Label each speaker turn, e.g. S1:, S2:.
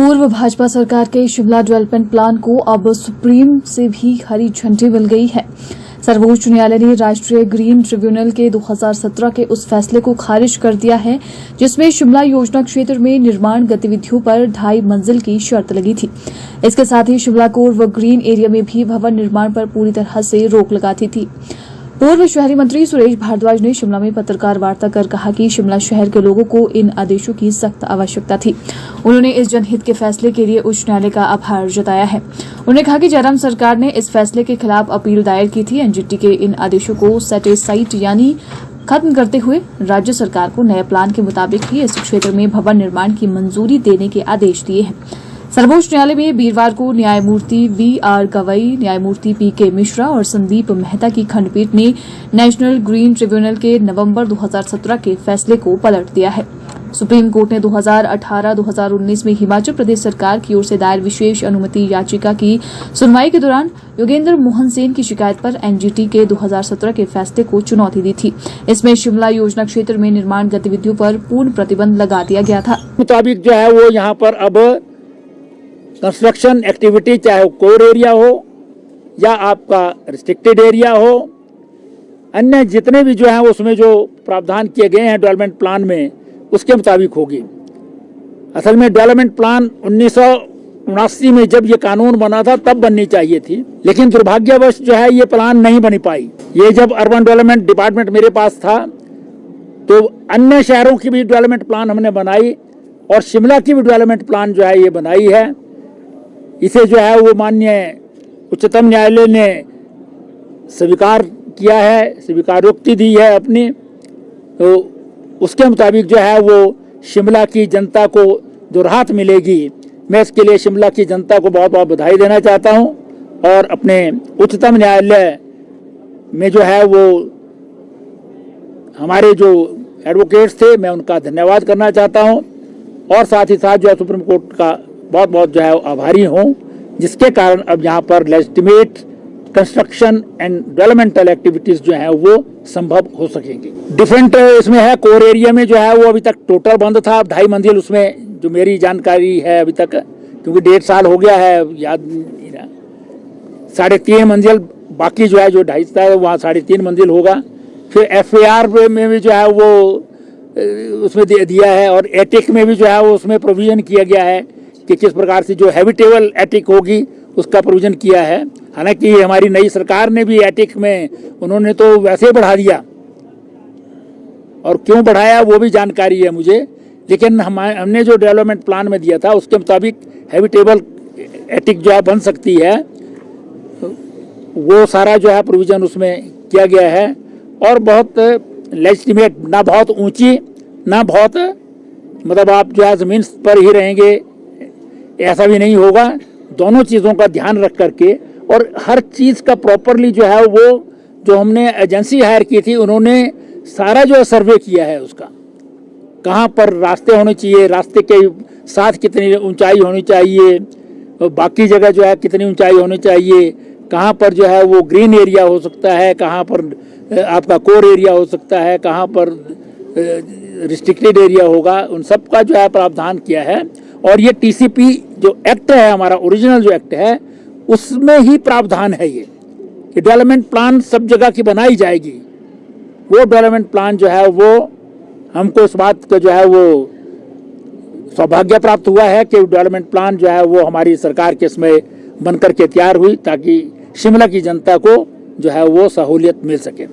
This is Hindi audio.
S1: पूर्व भाजपा सरकार के शिमला डेवलपमेंट प्लान को अब सुप्रीम से भी हरी झंडी मिल गई है। सर्वोच्च न्यायालय ने राष्ट्रीय ग्रीन ट्रिब्यूनल के 2017 के उस फैसले को खारिज कर दिया है जिसमें शिमला योजना क्षेत्र में निर्माण गतिविधियों पर 2.5 मंजिल की शर्त लगी थी। इसके साथ ही शिमला कोर व ग्रीन एरिया में भी भवन निर्माण पर पूरी तरह से रोक लगा दी थी। पूर्व शहरी मंत्री सुरेश भारद्वाज ने शिमला में पत्रकार वार्ता कर कहा कि शिमला शहर के लोगों को इन आदेशों की सख्त आवश्यकता थी। उन्होंने इस जनहित के फैसले के लिए उच्च न्यायालय का आभार जताया है। उन्होंने कहा कि जयराम सरकार ने इस फैसले के खिलाफ अपील दायर की थी। एनजीटी के इन आदेशों को सेटिसाइड यानी खत्म करते हुए राज्य सरकार को नए प्लान के मुताबिक ही इस क्षेत्र में भवन निर्माण की मंजूरी देने के आदेश दिए हैं। सर्वोच्च न्यायालय में वीरवार को न्यायमूर्ति वी.आर. गवई, न्यायमूर्ति पी.के. मिश्रा और संदीप मेहता की खंडपीठ ने नेशनल ग्रीन ट्रिब्यूनल के नवंबर 2017 के फैसले को पलट दिया है। सुप्रीम कोर्ट ने 2018-2019 में हिमाचल प्रदेश सरकार की ओर से दायर विशेष अनुमति याचिका की सुनवाई के दौरान योगेंद्र मोहन सेन की शिकायत पर एनजीटी के 2017 के फैसले को चुनौती दी थी। इसमें शिमला योजना क्षेत्र में निर्माण गतिविधियों पर पूर्ण प्रतिबंध लगा दिया गया था।
S2: मुताबिक जो है वो यहाँ पर अब कंस्ट्रक्शन एक्टिविटी चाहे कोर एरिया हो या आपका रिस्ट्रिक्टेड एरिया हो, अन्य जितने भी जो है उसमें जो प्रावधान किए गए हैं डेवलपमेंट प्लान में उसके मुताबिक होगी। असल में डेवलपमेंट प्लान 1979 में जब ये कानून बना था तब बननी चाहिए थी, लेकिन दुर्भाग्यवश जो है ये प्लान नहीं बन पाई। ये जब अर्बन डेवलपमेंट डिपार्टमेंट मेरे पास था तो अन्य शहरों की भी डेवलपमेंट प्लान हमने बनाई और शिमला की भी डेवलपमेंट प्लान जो है ये बनाई है। इसे जो है वो माननीय उच्चतम न्यायालय ने स्वीकार किया है, स्वीकारोक्ति दी है अपनी, तो उसके मुताबिक जो है वो शिमला की जनता को जो राहत मिलेगी, मैं इसके लिए शिमला की जनता को बहुत बहुत बधाई देना चाहता हूं और अपने उच्चतम न्यायालय में जो है वो हमारे जो एडवोकेट्स थे मैं उनका धन्यवाद करना चाहता हूं और साथ ही साथ जो है सुप्रीम कोर्ट का बहुत बहुत जो है आभारी हूं, जिसके कारण अब यहाँ पर legitimate construction and developmental activities जो है वो संभव हो सकेंगी। डिफरेंट इसमें है, कोर एरिया में जो है वो अभी तक टोटल बंद था, 2.5 मंजिल उसमें जो मेरी जानकारी है अभी तक, क्योंकि 1.5 साल हो गया है, याद नहीं रहा, 3.5 मंजिल बाकी जो है जो 2.5 था वहाँ 3.5 मंजिल होगा। फिर FAR में भी जो है वो उसमें दिया है और एटिक में भी जो है वो उसमें प्रोविजन किया गया है कि किस प्रकार से जो हैबिटेबल एटिक होगी उसका प्रोविजन किया है। हालांकि हमारी नई सरकार ने भी एटिक में उन्होंने तो वैसे बढ़ा दिया और क्यों बढ़ाया वो भी जानकारी है मुझे, लेकिन हमने जो डेवलपमेंट प्लान में दिया था उसके मुताबिक हैबिटेबल एटिक जो है बन सकती है, वो सारा जो है प्रोविजन उसमें किया गया है और बहुत लेजिटिमेट, ना बहुत ऊंची ना बहुत मतलब आप जो है ज़मीन पर ही रहेंगे ऐसा भी नहीं होगा। दोनों चीज़ों का ध्यान रख करके और हर चीज़ का प्रॉपरली जो है वो जो हमने एजेंसी हायर की थी उन्होंने सारा जो है सर्वे किया है उसका, कहाँ पर रास्ते होने चाहिए, रास्ते के साथ कितनी ऊंचाई होनी चाहिए, बाकी जगह जो है कितनी ऊंचाई होनी चाहिए, कहाँ पर जो है वो ग्रीन एरिया हो सकता है, कहाँ पर आपका कोर एरिया हो सकता है, कहाँ पर रिस्ट्रिक्टेड एरिया होगा, उन सब का जो है प्रावधान किया है। और ये TCP जो एक्ट है हमारा ओरिजिनल जो एक्ट है उसमें ही प्रावधान है ये कि डेवलपमेंट प्लान सब जगह की बनाई जाएगी। वो डेवलपमेंट प्लान जो है वो हमको इस बात का जो है वो सौभाग्य प्राप्त हुआ है कि डेवलपमेंट प्लान जो है वो हमारी सरकार के इसमें बनकर के तैयार हुई ताकि शिमला की जनता को जो है वो सहूलियत मिल सके।